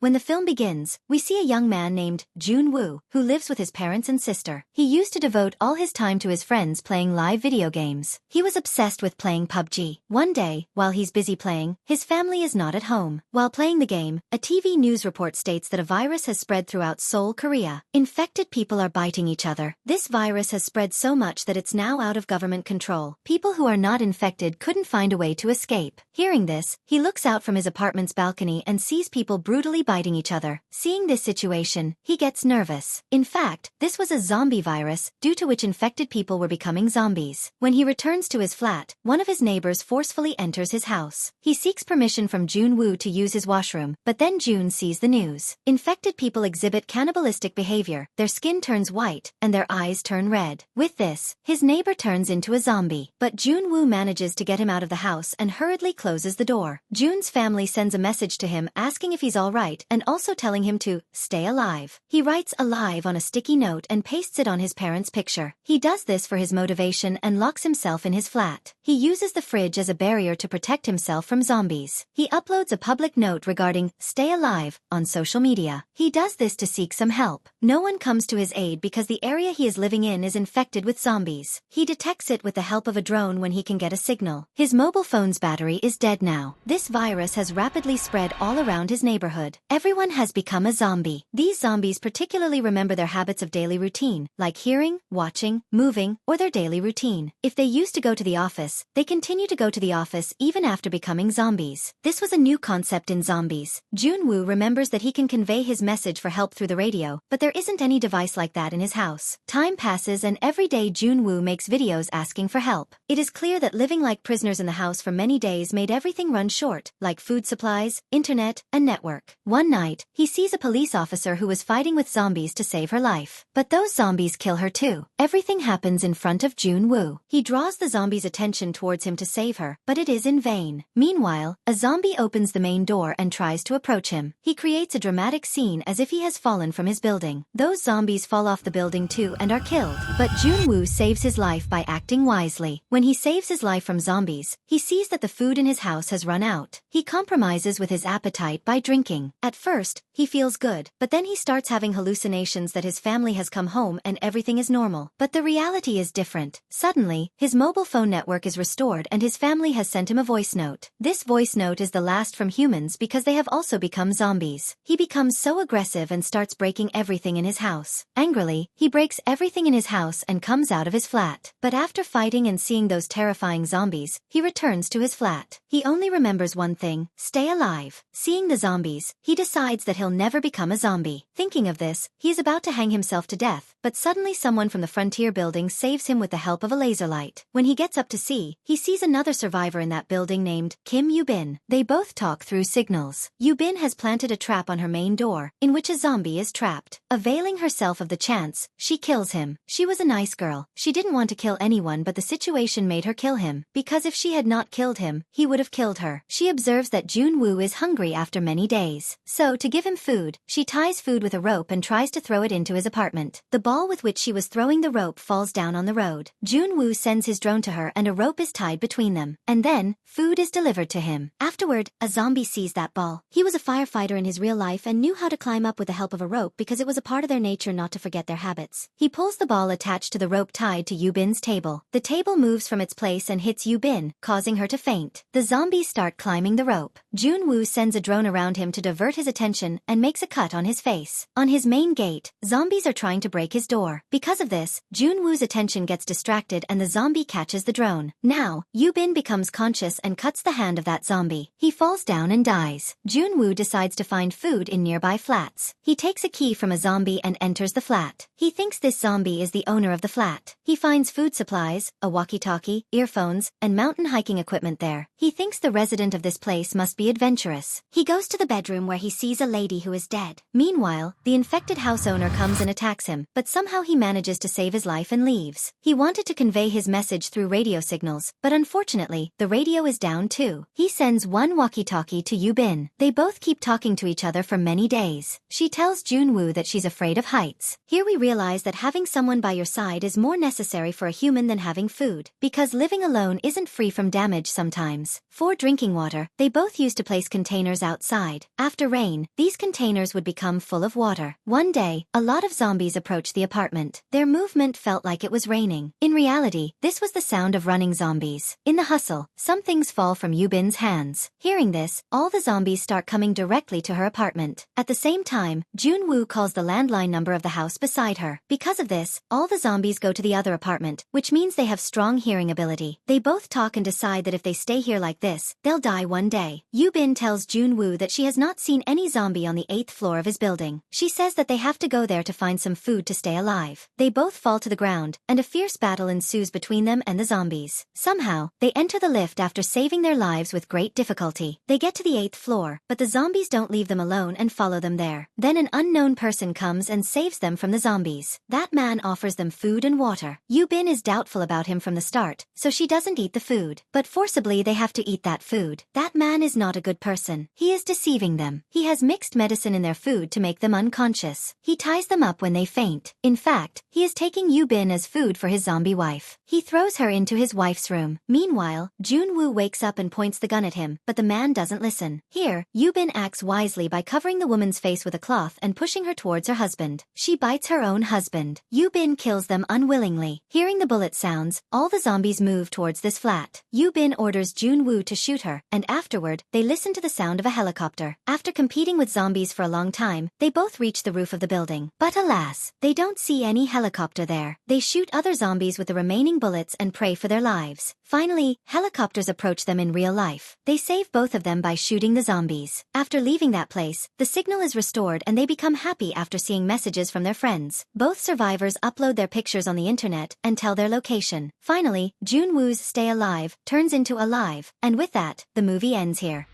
When the film begins, we see a young man named Jun-woo, who lives with his parents and sister. He used to devote all his time to his friends playing live video games. He was obsessed with playing PUBG. One day, while he's busy playing, his family is not at home. While playing the game, a TV news report states that a virus has spread throughout Seoul, Korea. Infected people are biting each other. This virus has spread so much that it's now out of government control. People who are not infected couldn't find a way to escape. Hearing this, he looks out from his apartment's balcony and sees people brutally biting each other. Seeing this situation, he gets nervous. In fact, this was a zombie virus, due to which infected people were becoming zombies. When he returns to his flat, one of his neighbors forcefully enters his house. He seeks permission from Jun-woo to use his washroom, but then Jun sees the news. Infected people exhibit cannibalistic behavior, their skin turns white, and their eyes turn red. With this, his neighbor turns into a zombie, but Jun-woo manages to get him out of the house and hurriedly closes the door. Jun's family sends a message to him asking if he's alright and also telling him to stay alive. He writes "alive" on a sticky note and pastes it on his parents' picture. He does this for his motivation and locks himself in his flat. He uses the fridge as a barrier to protect himself from zombies. He uploads a public note regarding "stay alive" on social media. He does this to seek some help. No one comes to his aid because the area he is living in is infected with zombies. He detects it with the help of a drone when he can get a signal. His mobile phone's battery is dead now. This virus has rapidly spread all around his neighborhood. Everyone has become a zombie. These zombies particularly remember their habits of daily routine, like hearing, watching, moving, or their daily routine. If they used to go to the office, they continue to go to the office even after becoming zombies. This was a new concept in zombies. Jun-woo remembers that he can convey his message for help through the radio, but there isn't any device like that in his house. Time passes and every day Jun-woo makes videos asking for help. It is clear that living like prisoners in the house for many days made everything run short, like food supplies, internet, and network. One night, he sees a police officer who was fighting with zombies to save her life. But those zombies kill her too. Everything happens in front of Jun-woo. He draws the zombies' attention towards him to save her, but it is in vain. Meanwhile, a zombie opens the main door and tries to approach him. He creates a dramatic scene as if he has fallen from his building. Those zombies fall off the building too and are killed. But Jun-woo saves his life by acting wisely. When he saves his life from zombies, he sees that the food in his house has run out. He compromises with his appetite by drinking. At first, he feels good, but then he starts having hallucinations that his family has come home and everything is normal. But the reality is different. Suddenly, his mobile phone network is restored and his family has sent him a voice note. This voice note is the last from humans because they have also become zombies. He becomes so aggressive and starts breaking everything in his house. Angrily, he breaks everything in his house and comes out of his flat. But after fighting and seeing those terrifying zombies, he returns to his flat. He only remembers one thing: stay alive. Seeing the zombies, he decides that he'll never become a zombie. Thinking of this, he is about to hang himself to death, but suddenly someone from the frontier building saves him with the help of a laser light. When he gets up to see, he sees another survivor in that building named Kim Yoo-bin. They both talk through signals. Yoo-bin has planted a trap on her main door, in which a zombie is trapped. Availing herself of the chance, she kills him. She was a nice girl. She didn't want to kill anyone, but the situation made her kill him, because if she had not killed him, he would have killed her. She observes that Jun-woo is hungry after many days. So, to give him food, she ties food with a rope and tries to throw it into his apartment. The ball with which she was throwing the rope falls down on the road. Jun-woo sends his drone to her and a rope is tied between them. And then, food is delivered to him. Afterward, a zombie sees that ball. He was a firefighter in his real life and knew how to climb up with the help of a rope because it was a part of their nature not to forget their habits. He pulls the ball attached to the rope tied to Yoo-bin's table. The table moves from its place and hits Yoo-bin, causing her to faint. The zombies start climbing the rope. Jun-woo sends a drone around him to divert his attention and makes a cut on his face. On his main gate, zombies are trying to break his door. Because of this, Jun-woo's attention gets distracted and the zombie catches the drone. Now, Yoo-bin becomes conscious and cuts the hand of that zombie. He falls down and dies. Jun-woo decides to find food in nearby flats. He takes a key from a zombie and enters the flat. He thinks this zombie is the owner of the flat. He finds food supplies, a walkie-talkie, earphones, and mountain hiking equipment there. He thinks the resident of this place must be adventurous. He goes to the bedroom where he sees a lady who is dead. Meanwhile, the infected house owner comes and attacks him, but somehow he manages to save his life and leaves. He wanted to convey his message through radio signals, but unfortunately, the radio is down too. He sends one walkie-talkie to Yoo-bin. They both keep talking to each other for many days. She tells Jun-woo that she's afraid of heights. Here we realize that having someone by your side is more necessary for a human than having food, because living alone isn't free from damage sometimes. For drinking water, they both used to place containers outside. After rain, these containers would become full of water. One day, a lot of zombies approached the apartment. Their movement felt like it was raining. In reality, this was the sound of running zombies. In the hustle, some things fall from Yubin's hands. Hearing this, all the zombies start coming directly to her apartment. At the same time, Junwoo calls the landline number of the house beside her. Because of this, all the zombies go to the other apartment, which means they have strong hearing ability. They both talk and decide that if they stay here like this, they'll die one day. Yubin tells Junwoo that she has not seen any zombie on the 8th floor of his building. She says that they have to go there to find some food to stay alive. They both fall to the ground, and a fierce battle ensues between them and the zombies. Somehow, they enter the lift after saving their lives with great difficulty. They get to the 8th floor, but the zombies don't leave them alone and follow them there. Then an unknown person comes and saves them from the zombies. That man offers them food and water. Yubin is doubtful about him from the start, so she doesn't eat the food. But forcibly they have to eat that food. That man is not a good person. He is deceiving them. He has mixed medicine in their food to make them unconscious. He ties them up when they faint. In fact, he is taking Yubin as food for his zombie wife. He throws her into his wife's room. Meanwhile, Junwoo wakes up and points the gun at him, but the man doesn't listen. Here, Yubin acts wisely by covering the woman's face with a cloth and pushing her towards her husband. She bites her own husband. Yubin kills them unwillingly. Hearing the bullet sounds, all the zombies move towards this flat. Yubin orders Junwoo to shoot her, and afterward, they listen to the sound of a helicopter. After competing with zombies for a long time, they both reach the roof of the building. But alas, they don't see any helicopter there. They shoot other zombies with the remaining bullets and pray for their lives. Finally, helicopters approach them in real life. They save both of them by shooting the zombies. After leaving that place, the signal is restored and they become happy after seeing messages from their friends. Both survivors upload their pictures on the internet and tell their location. Finally, Junwoo's stay alive turns into alive, and with that, the movie ends here.